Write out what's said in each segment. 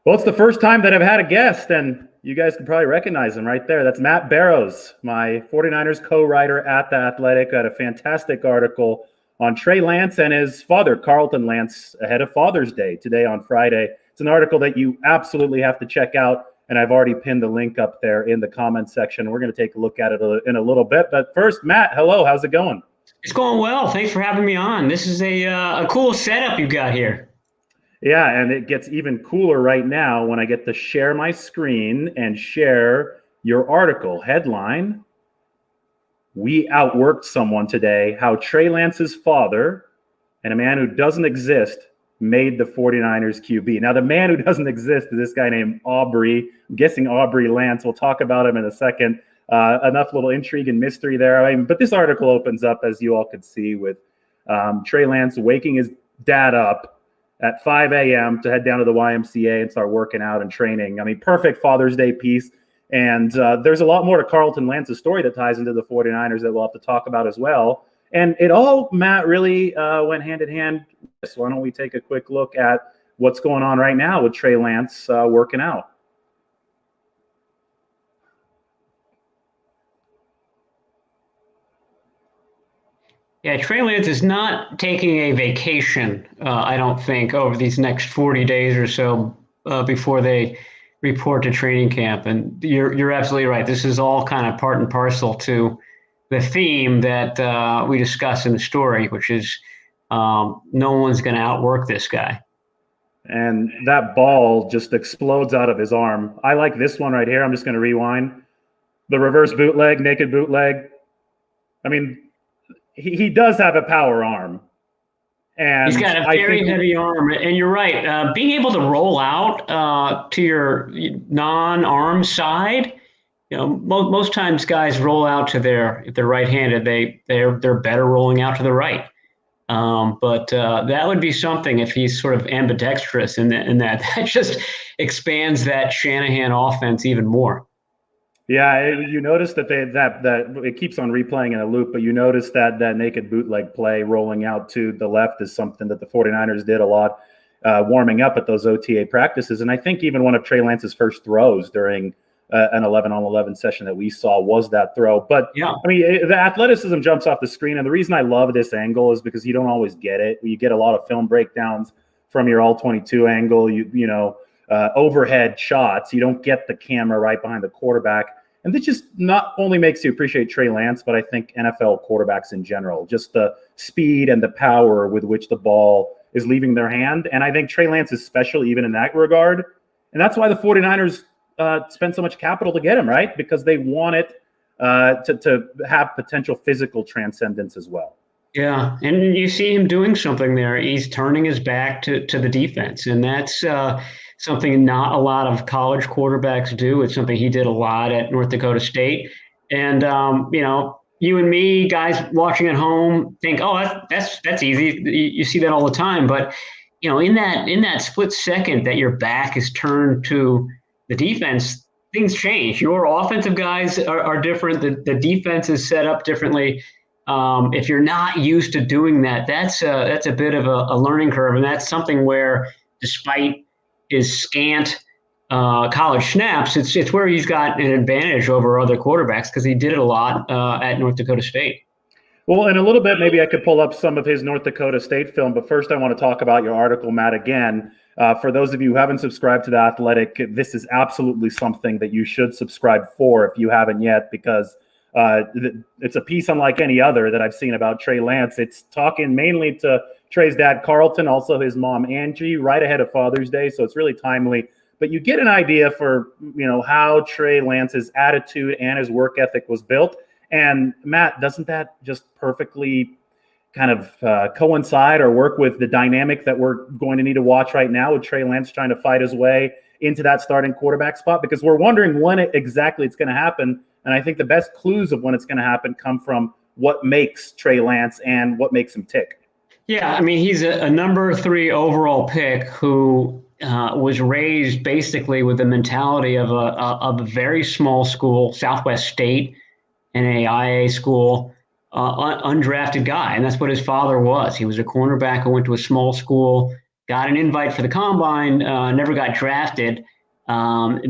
Well, it's the first time that I've had a guest, and you guys can probably recognize him right there. That's Matt Barrows, my 49ers co-writer at The Athletic. Got a fantastic article on Trey Lance and his father, Carlton Lance, ahead of Father's Day today on Friday. It's an article that you absolutely have to check out, and I've already pinned the link up there in the comments section. We're going to take a look at it in a little bit. But first, Matt, hello. How's it going? It's going well. Thanks for having me on. This is a cool setup you've got here. Yeah, and it gets even cooler right now when I get to share my screen and share your article. Headline: We outworked someone today. How Trey Lance's father and a man who doesn't exist made the 49ers QB. Now, the man who doesn't exist is this guy named Aubrey. I'm guessing Aubrey Lance. We'll talk about him in a second. Enough little intrigue and mystery there. But this article opens up, as you all could see, with Trey Lance waking his dad up at 5 a.m. to head down to the YMCA and start working out and training. Perfect Father's Day piece. And there's a lot more to Carlton Lance's story that ties into the 49ers that we'll have to talk about as well. And it all, Matt, really went hand in hand. So why don't we take a quick look at what's going on right now with Trey Lance working out? Yeah, Trey Lance is not taking a vacation, I don't think, over these next 40 days or so before they report to training camp. And you're absolutely right. This is all kind of part and parcel to the theme that we discuss in the story, which is no one's going to outwork this guy. And that ball just explodes out of his arm. I like this one right here. I'm just going to rewind. The reverse bootleg, naked bootleg. He does have a power arm. And he's got a very heavy arm. And you're right. Being able to roll out to your non-arm side, most times guys roll out to if they're right-handed, they're better rolling out to the right. But that would be something if he's sort of ambidextrous in that just expands that Shanahan offense even more. Yeah, you notice that that it keeps on replaying in a loop, but you notice that naked bootleg play rolling out to the left is something that the 49ers did a lot warming up at those OTA practices. And I think even one of Trey Lance's first throws during an 11-on-11 session that we saw was that throw. But, yeah. The athleticism jumps off the screen. And the reason I love this angle is because you don't always get it. You get a lot of film breakdowns from your all-22 angle, overhead shots. You don't get the camera right behind the quarterback. And this just not only makes you appreciate Trey Lance, but I think NFL quarterbacks in general, just the speed and the power with which the ball is leaving their hand. And I think Trey Lance is special even in that regard. And that's why the 49ers spend so much capital to get him, right? Because they want it to have potential physical transcendence as well. Yeah, and you see him doing something there. He's turning his back to the defense, and that's something not a lot of college quarterbacks do. It's something he did a lot at North Dakota State. And, you and me, guys watching at home, think, oh, that's easy. You see that all the time. But, in that split second that your back is turned to the defense, things change. Your offensive guys are different. The defense is set up differently. If you're not used to doing that, that's a bit of a learning curve. And that's something where, despite his scant college snaps, it's where he's got an advantage over other quarterbacks because he did it a lot at North Dakota State. Well, in a little bit, maybe I could pull up some of his North Dakota State film. But first, I want to talk about your article, Matt, again. For those of you who haven't subscribed to The Athletic, this is absolutely something that you should subscribe for if you haven't yet, because it's a piece unlike any other that I've seen about Trey Lance. It's talking mainly to Trey's dad, Carlton, also his mom, Angie, right ahead of Father's Day. So it's really timely. But you get an idea for, how Trey Lance's attitude and his work ethic was built. And Matt, doesn't that just perfectly kind of coincide or work with the dynamic that we're going to need to watch right now with Trey Lance trying to fight his way into that starting quarterback spot? Because we're wondering when exactly it's going to happen. And I think the best clues of when it's going to happen come from what makes Trey Lance and what makes him tick. Yeah, he's a number 3 overall pick who was raised basically with the mentality of a very small school, Southwest State, NAIA school, undrafted guy. And that's what his father was. He was a cornerback who went to a small school got an invite for the combine, never got drafted.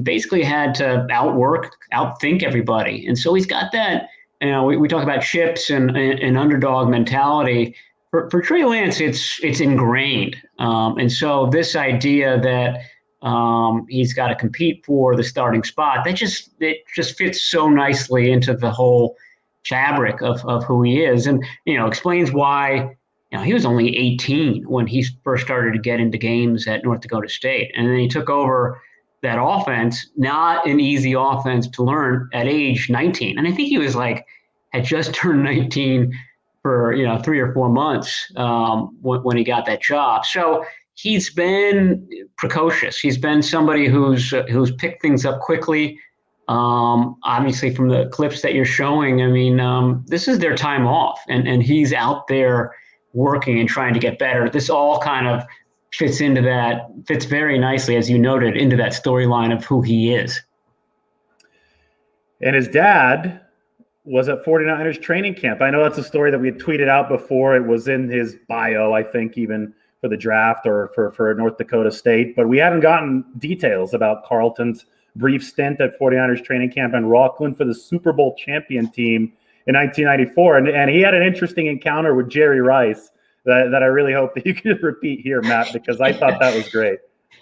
Basically had to outthink everybody. And so he's got that, we talk about chips and underdog mentality. For Trey Lance, it's ingrained. And so this idea that he's got to compete for the starting spot, it just fits so nicely into the whole fabric of who he is, and explains why he was only 18 when he first started to get into games at North Dakota State, and then he took over that offense, not an easy offense to learn at age 19. And I think he was had just turned 19 for 3 or 4 months when he got that job. So he's been precocious. He's been somebody who's picked things up quickly. Obviously, from the clips that you're showing, I mean, this is their time off, and he's out there working and trying to get better. This all kind of fits very nicely, as you noted, into that storyline of who he is. And his dad was at 49ers training camp. I know that's a story that we had tweeted out before. It was in his bio, I think, even for the draft or for North Dakota State. But we hadn't gotten details about Carlton's brief stint at 49ers training camp in Rockland for the Super Bowl champion team in 1994. And he had an interesting encounter with Jerry Rice that I really hope that you can repeat here, Matt, because I thought that was great.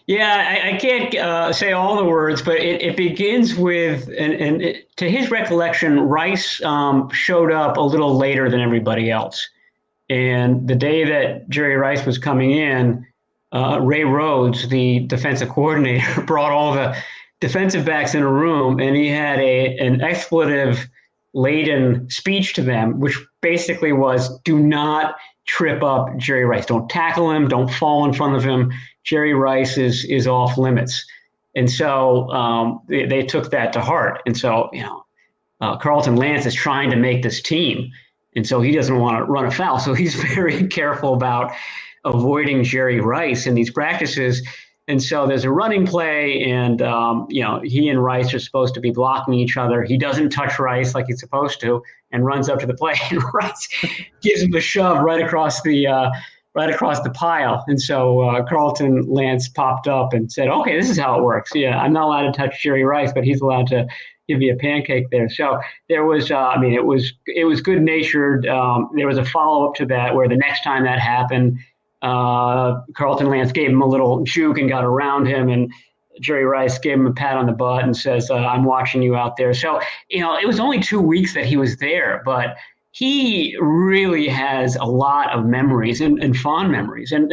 Yeah, I can't say all the words, but it begins with, to his recollection, Rice showed up a little later than everybody else. And the day that Jerry Rice was coming in, Ray Rhodes, the defensive coordinator, brought all the defensive backs in a room, and he had an expletive-laden speech to them, which basically was, do not trip up Jerry Rice. Don't tackle him. Don't fall in front of him. Jerry Rice is off limits. And so they took that to heart. And so, Carlton Lance is trying to make this team. And so he doesn't want to run afoul. So he's very careful about avoiding Jerry Rice in these practices. And so there's a running play, and, he and Rice are supposed to be blocking each other. He doesn't touch Rice like he's supposed to and runs up to the play. And Rice gives him a shove right across the pile. And so Carlton Lance popped up and said, okay, this is how it works. Yeah, I'm not allowed to touch Jerry Rice, but he's allowed to give me a pancake there. So there was, it was good natured. There was a follow up to that where the next time that happened, Carlton Lance gave him a little juke and got around him, and Jerry Rice gave him a pat on the butt and says, I'm watching you out there. So, it was only 2 weeks that he was there, but he really has a lot of memories and fond memories. And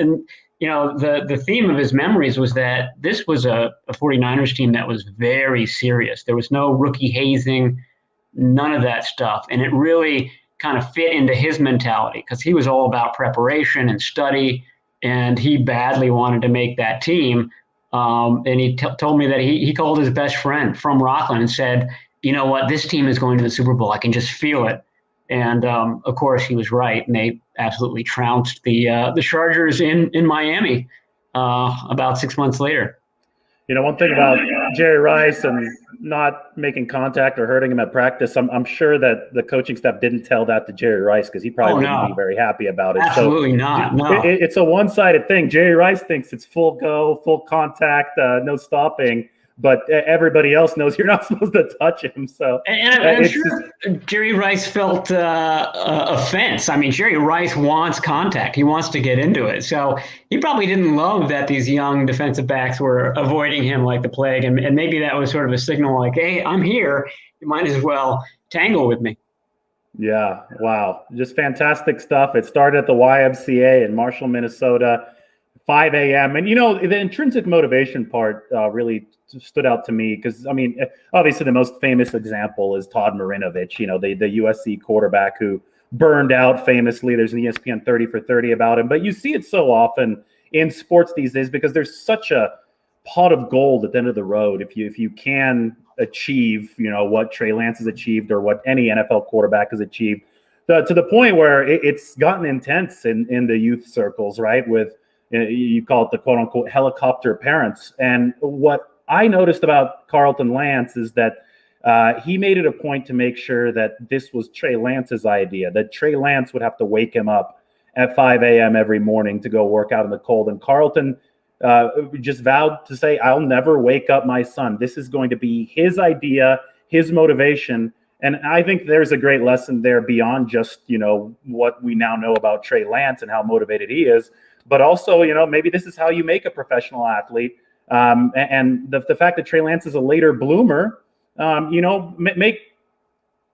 the theme of his memories was that this was a 49ers team that was very serious. There was no rookie hazing, none of that stuff. And it really kind of fit into his mentality because he was all about preparation and study, and he badly wanted to make that team. And he told me that he called his best friend from Rockland and said, you know what, this team is going to the Super Bowl. I can just feel it. And of course, he was right, and they absolutely trounced the Chargers in Miami about 6 months later. One thing about Jerry Rice and not making contact or hurting him at practice, I'm sure that the coaching staff didn't tell that to Jerry Rice because he probably wouldn't be very happy about it. Absolutely not. No. It's a one-sided thing. Jerry Rice thinks it's full go, full contact, no stopping. But everybody else knows you're not supposed to touch him. So, and I'm sure Jerry Rice felt offense. I mean, Jerry Rice wants contact. He wants to get into it. So he probably didn't love that these young defensive backs were avoiding him like the plague. And maybe that was sort of a signal like, hey, I'm here. You might as well tangle with me. Yeah. Wow. Just fantastic stuff. It started at the YMCA in Marshall, Minnesota, 5 a.m. And, the intrinsic motivation part really stood out to me because, obviously the most famous example is Todd Marinovich, the USC quarterback who burned out famously. There's an ESPN 30 for 30 about him. But you see it so often in sports these days because there's such a pot of gold at the end of the road. If you can achieve, what Trey Lance has achieved or what any NFL quarterback has achieved, to the point where it's gotten intense in the youth circles, right? With, you call it the quote unquote helicopter parents. And what I noticed about Carlton Lance is that he made it a point to make sure that this was Trey Lance's idea, that Trey Lance would have to wake him up at 5 a.m. every morning to go work out in the cold. And Carlton just vowed to say, I'll never wake up my son. This is going to be his idea, his motivation. And I think there's a great lesson there beyond just, what we now know about Trey Lance and how motivated he is, but also, maybe this is how you make a professional athlete. And the fact that Trey Lance is a later bloomer, make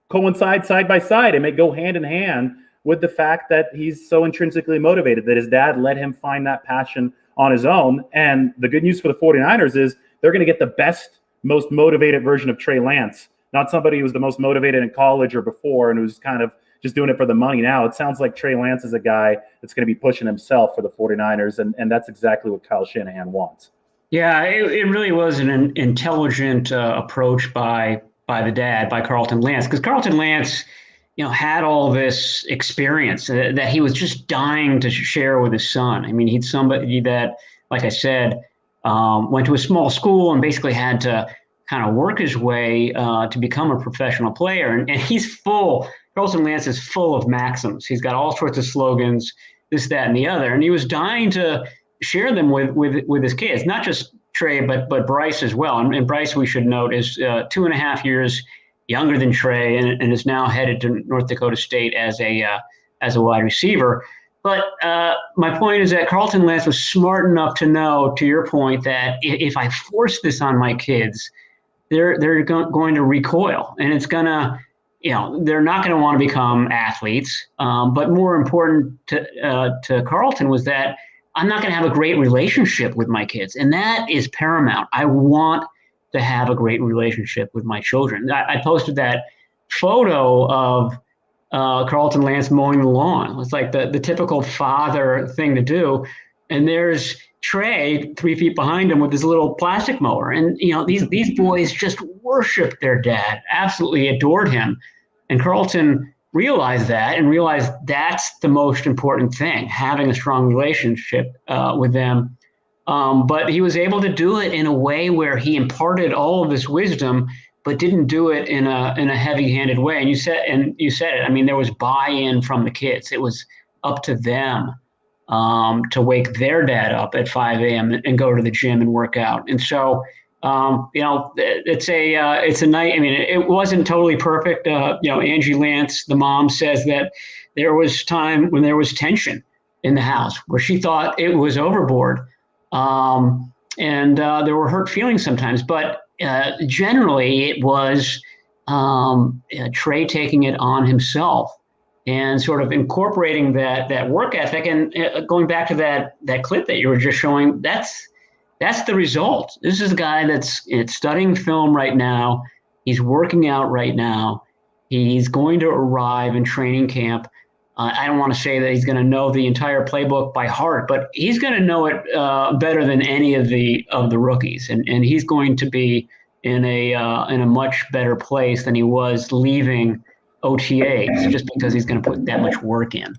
coincide side by side and make go hand in hand with the fact that he's so intrinsically motivated, that his dad let him find that passion on his own. And the good news for the 49ers is they're going to get the best, most motivated version of Trey Lance, not somebody who was the most motivated in college or before and who's kind of just doing it for the money now. It sounds like Trey Lance is a guy that's going to be pushing himself for the 49ers, and that's exactly what Kyle Shanahan wants. Yeah, it really was an intelligent approach by the dad, by Carlton Lance, because Carlton Lance, had all this experience that he was just dying to share with his son. I mean, he's somebody that, like I said, went to a small school and basically had to kind of work his way to become a professional player. And Carlton Lance is full of maxims. He's got all sorts of slogans, this, that, and the other. And he was dying to share them with his kids, not just Trey, but Bryce as well. And Bryce, we should note, is 2.5 years younger than Trey and is now headed to North Dakota State as a wide receiver. But my point is that Carlton Lance was smart enough to know, to your point, that if I force this on my kids, they're going to recoil, and it's going to, they're not going to want to become athletes. But more important to Carlton was that I'm not going to have a great relationship with my kids, and that is paramount. I want to have a great relationship with my children. I posted that photo of Carlton Lance mowing the lawn. It's like the typical father thing to do. And there's Trey 3 feet behind him with his little plastic mower. And, these boys just worshiped their dad, absolutely adored him. And Carlton realized that and realized that's the most important thing, having a strong relationship with them. But he was able to do it in a way where he imparted all of this wisdom, but didn't do it in a heavy-handed way. And you said it. I mean, there was buy-in from the kids. It was up to them to wake their dad up at 5 a.m. and go to the gym and work out. And so, it's a night. I mean, it wasn't totally perfect. Angie Lance, the mom, says that there was time when there was tension in the house where she thought it was overboard. And there were hurt feelings sometimes, but generally it was Trey taking it on himself and sort of incorporating that work ethic. And going back to that clip that you were just showing, that's the result. This is a guy that's studying film right now. He's working out right now. He's going to arrive in training camp. I don't want to say that he's going to know the entire playbook by heart, but he's going to know it better than any of the rookies, and he's going to be in a much better place than he was leaving OTAs, just because he's going to put that much work in.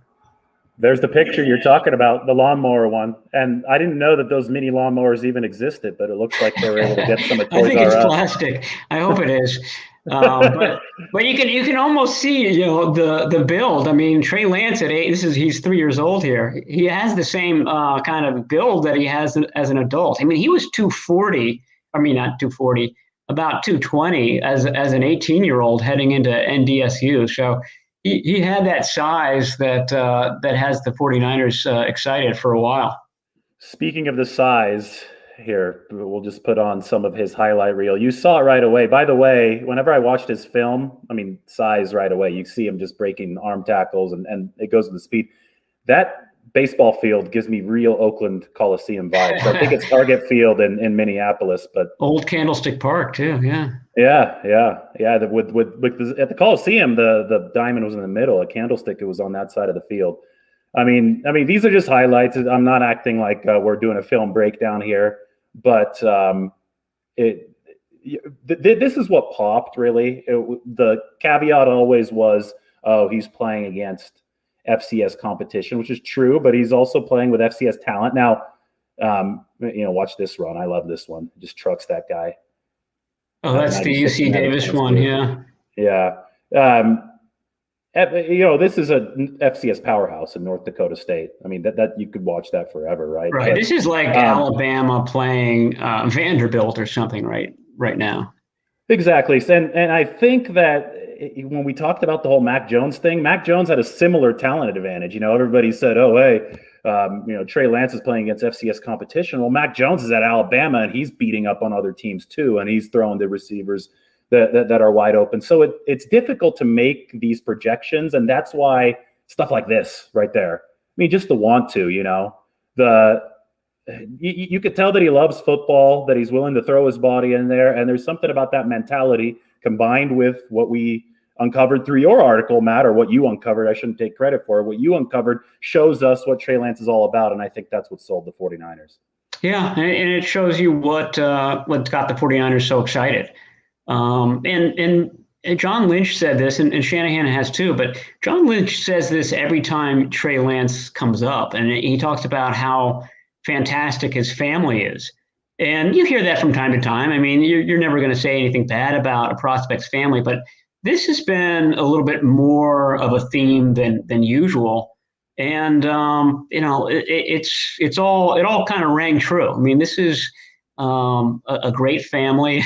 There's the picture you're talking about, the lawnmower one, and I didn't know that those mini lawnmowers even existed, but it looks like they were able to get some at Toys R Us. I think it's plastic. I hope it is. But you can almost see the build. I mean, Trey Lance at 8, he's 3 years old here. He has the same kind of build that he has as an adult. I mean, he was 240. I mean, not 240, about 220 as an 18-year-old heading into NDSU. So he had that size that has the 49ers excited for a while. Speaking of the size, here, we'll just put on some of his highlight reel. You saw it right away. By the way, whenever I watched his film, I mean, size right away, you see him just breaking arm tackles and it goes with the speed. That baseball field gives me real Oakland Coliseum vibes. I think it's Target Field in Minneapolis, but Old Candlestick Park too. Yeah. Yeah. At the Coliseum, the diamond was in the middle. A Candlestick, it was on that side of the field. I mean, these are just highlights. I'm not acting like we're doing a film breakdown here, but this is what popped, really. The caveat always was, oh, he's playing against FCS competition, which is true, but he's also playing with FCS talent. Now, watch this run. I love this one. Just trucks that guy. Oh, that's the UC Davis one, yeah. Yeah. This is a FCS powerhouse in North Dakota State. I mean, that you could watch that forever, right? Right. But This is like Alabama playing Vanderbilt or something right now. exactly. And I think that when we talked about the whole Mac Jones thing, Mac Jones had a similar talent advantage. Everybody said, "Oh, hey, Trey Lance is playing against FCS competition." Well, Mac Jones is at Alabama, and he's beating up on other teams too, and he's throwing the receivers that are wide open. So it's difficult to make these projections, and that's why stuff like this right there. I mean, just the want to, you could tell that he loves football, that he's willing to throw his body in there, and there's something about that mentality combined with what we uncovered through your article, Matt, or what you uncovered. I shouldn't take credit for it. What you uncovered shows us what Trey Lance is all about, and I think that's what sold the 49ers. Yeah, and it shows you what got the 49ers so excited. And John Lynch said this, and Shanahan has too, but John Lynch says this every time Trey Lance comes up, and he talks about how fantastic his family is. And you hear that from time to time. I mean, you're never going to say anything bad about a prospect's family, but this has been a little bit more of a theme than usual. And it all kind of rang true. I mean, this is a great family.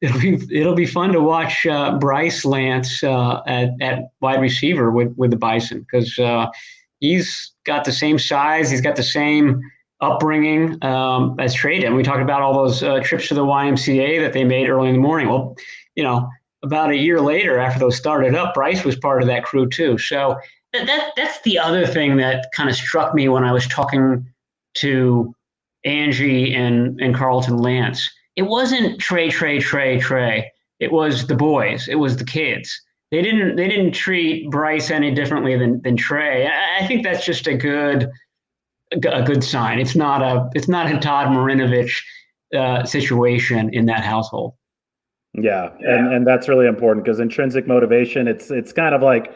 It'll be fun to watch Bryce Lance at wide receiver with the Bison, because he's got the same size, he's got the same upbringing as Trey did. And we talked about all those trips to the YMCA that they made early in the morning. Well, about a year later, after those started up, Bryce was part of that crew too. So that's the other thing that kind of struck me when I was talking to Angie and Carlton Lance. It wasn't Trey. It was the boys. It was the kids. They didn't treat Bryce any differently than Trey. I think that's just a good sign. It's not a Todd Marinovich situation in that household. Yeah. And that's really important, because intrinsic motivation, it's kind of like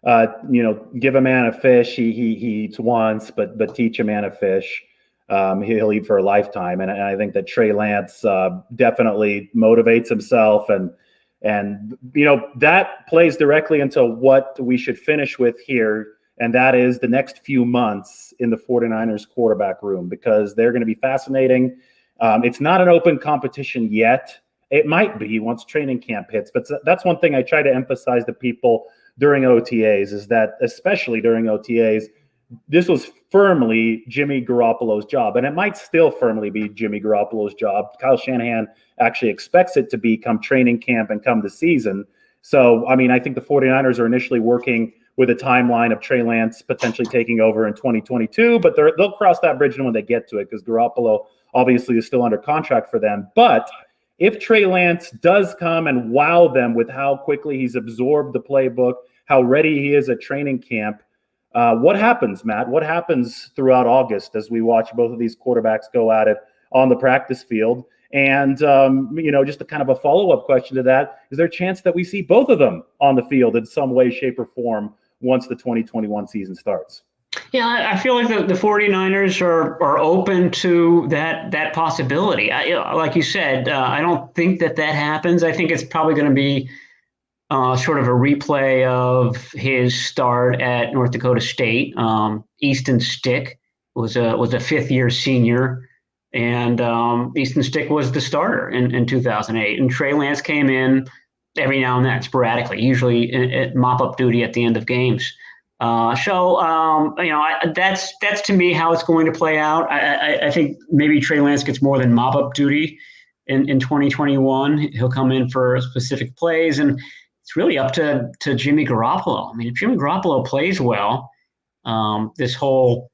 give a man a fish, he eats once, but teach a man a fish, he'll eat for a lifetime. And I think that Trey Lance definitely motivates himself, and that plays directly into what we should finish with here. And that is the next few months in the 49ers quarterback room, because they're going to be fascinating. It's not an open competition yet. It might be once training camp hits, but that's one thing I try to emphasize to people during OTAs, is that especially during OTAs, this was firmly Jimmy Garoppolo's job, and it might still firmly be Jimmy Garoppolo's job. Kyle Shanahan actually expects it to be come training camp and come the season. So, I mean, I think the 49ers are initially working with a timeline of Trey Lance potentially taking over in 2022, but they'll cross that bridge when they get to it, because Garoppolo obviously is still under contract for them. But if Trey Lance does come and wow them with how quickly he's absorbed the playbook, how ready he is at training camp, what happens, Matt? What happens throughout August as we watch both of these quarterbacks go at it on the practice field? And, just a kind of a follow-up question to that, is there a chance that we see both of them on the field in some way, shape, or form once the 2021 season starts? Yeah, I feel like the 49ers are open to that possibility. Like you said, I don't think that happens. I think it's probably going to be sort of a replay of his start at North Dakota State. Easton Stick was a fifth-year senior, and Easton Stick was the starter in 2008. And Trey Lance came in every now and then, sporadically, usually at mop-up duty at the end of games. That's to me how it's going to play out. I think maybe Trey Lance gets more than mop-up duty in 2021. He'll come in for specific plays, and it's really up to Jimmy Garoppolo. I mean, if Jimmy Garoppolo plays well, this whole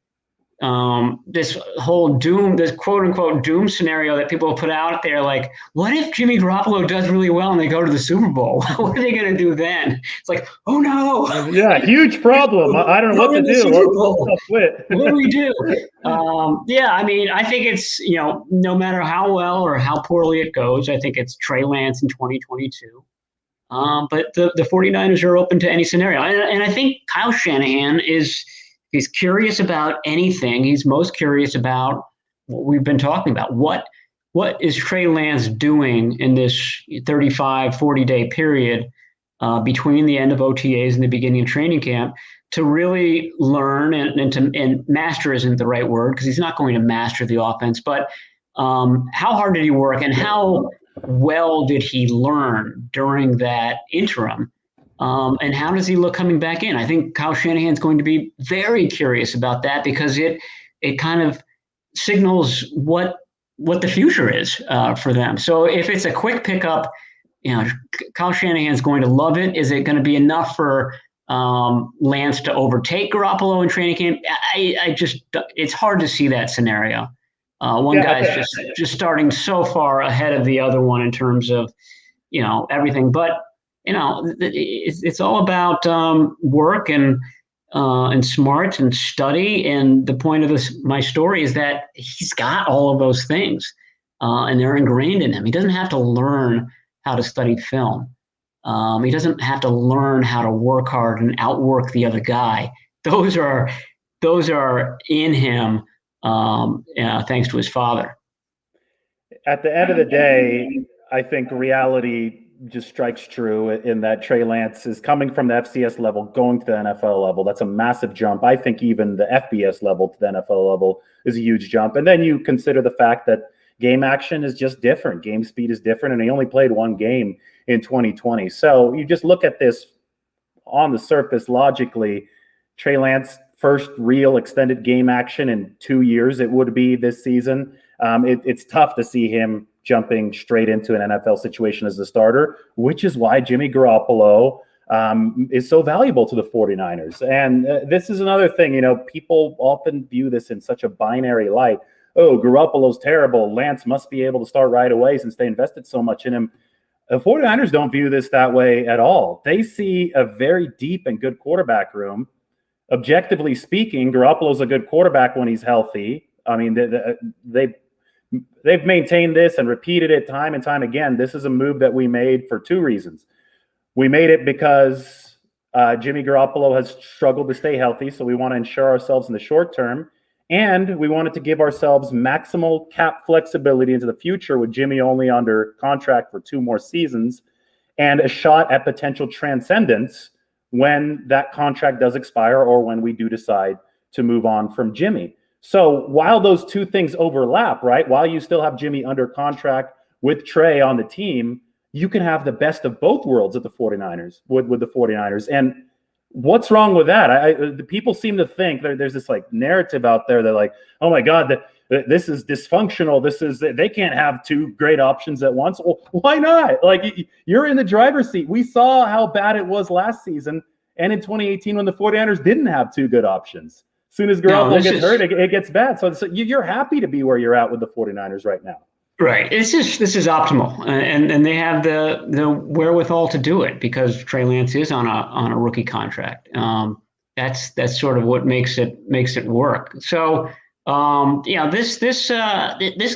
doom, this quote unquote doom scenario that people put out there, like, what if Jimmy Garoppolo does really well and they go to the Super Bowl? What are they going to do then? It's like, oh no. Yeah, huge problem. I don't know what to do. What do we do? I mean, I think it's, no matter how well or how poorly it goes, I think it's Trey Lance in 2022. But the 49ers are open to any scenario. And I think Kyle Shanahan he's curious about anything. He's most curious about what we've been talking about. What is Trey Lance doing in this 35, 40-day period between the end of OTAs and the beginning of training camp to really learn and master isn't the right word because he's not going to master the offense, but how hard did he work and how well did he learn during that interim? And how does he look coming back in? I think Kyle Shanahan's going to be very curious about that because it kind of signals what the future is for them. So if it's a quick pickup, Kyle Shanahan's going to love it. Is it going to be enough for Lance to overtake Garoppolo in training camp? It's hard to see that scenario. One guy's just starting so far ahead of the other one in terms of, everything. But, it's all about work and smarts and study. And the point of my story is that he's got all of those things and they're ingrained in him. He doesn't have to learn how to study film. He doesn't have to learn how to work hard and outwork the other guy. Those are in him, thanks to his father. At the end of the day, I think reality just strikes true in that Trey Lance is coming from the FCS level, going to the NFL level. That's a massive jump. I think even the FBS level to the NFL level is a huge jump. And then you consider the fact that game action is just different. Game speed is different. And he only played one game in 2020. So you just look at this on the surface logically. Trey Lance, first real extended game action in 2 years, it would be this season. It's tough to see him jumping straight into an NFL situation as the starter, which is why Jimmy Garoppolo is so valuable to the 49ers. And this is another thing, people often view this in such a binary light. Oh, Garoppolo's terrible. Lance must be able to start right away since they invested so much in him. The 49ers don't view this that way at all. They see a very deep and good quarterback room. Objectively speaking, Garoppolo's a good quarterback when he's healthy. I mean, they've maintained this and repeated it time and time again. This is a move that we made for two reasons. We made it because Jimmy Garoppolo has struggled to stay healthy, so we want to ensure ourselves in the short term. And we wanted to give ourselves maximal cap flexibility into the future with Jimmy only under contract for 2 more seasons and a shot at potential transcendence when that contract does expire or when we do decide to move on from Jimmy. So while those two things overlap, right, while you still have Jimmy under contract with Trey on the team, you can have the best of both worlds at the 49ers with the 49ers. And what's wrong with that? The people seem to think there's this like narrative out there that like, oh my God, this is dysfunctional. They can't have 2 great options at once. Well, why not? Like you're in the driver's seat. We saw how bad it was last season and in 2018 when the 49ers didn't have 2 good options. As soon as Garoppolo gets hurt, it gets bad. So you're happy to be where you're at with the 49ers right now. Right. This is optimal, and they have the wherewithal to do it because Trey Lance is on a rookie contract. That's sort of what makes it work. So this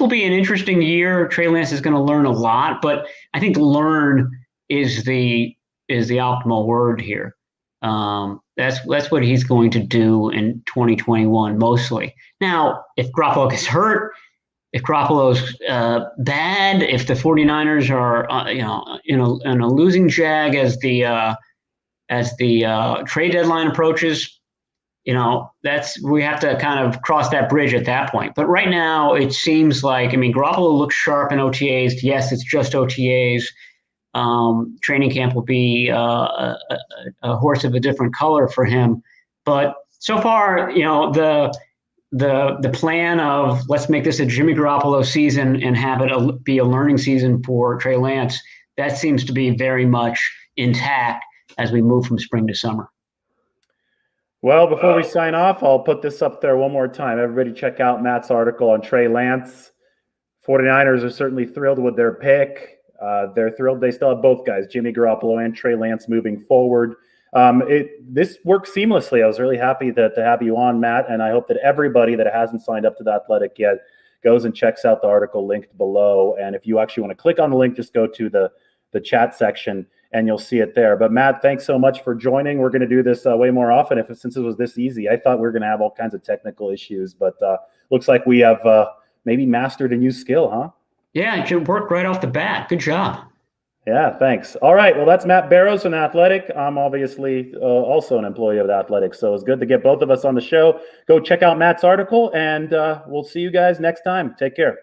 will be an interesting year. Trey Lance is going to learn a lot, but I think learn is the optimal word here. That's what he's going to do in 2021 mostly. Now, if Garoppolo gets hurt, if Garoppolo's bad, if the 49ers are in a losing jag as the trade deadline approaches, we have to kind of cross that bridge at that point. But right now, it seems like Garoppolo looks sharp in OTAs. Yes, it's just OTAs. Training camp will be a horse of a different color for him, but so far, the plan of let's make this a Jimmy Garoppolo season and have it be a learning season for Trey Lance, that seems to be very much intact as we move from spring to summer. Well, before we sign off, I'll put this up there one more time. Everybody check out Matt's article on Trey Lance. 49ers are certainly thrilled with their pick. They're thrilled they still have both guys, Jimmy Garoppolo and Trey Lance, moving forward. This works seamlessly. I was really happy to have you on, Matt, and I hope that everybody that hasn't signed up to The Athletic yet goes and checks out the article linked below. And if you actually want to click on the link, just go to the chat section and you'll see it there. But Matt, thanks so much for joining. We're going to do this way more often since it was this easy. I thought we were going to have all kinds of technical issues, but looks like we have maybe mastered a new skill, huh? Yeah, it should work right off the bat. Good job. Yeah, thanks. All right. Well, that's Matt Barrows from The Athletic. I'm obviously also an employee of The Athletic, so it's good to get both of us on the show. Go check out Matt's article, and we'll see you guys next time. Take care.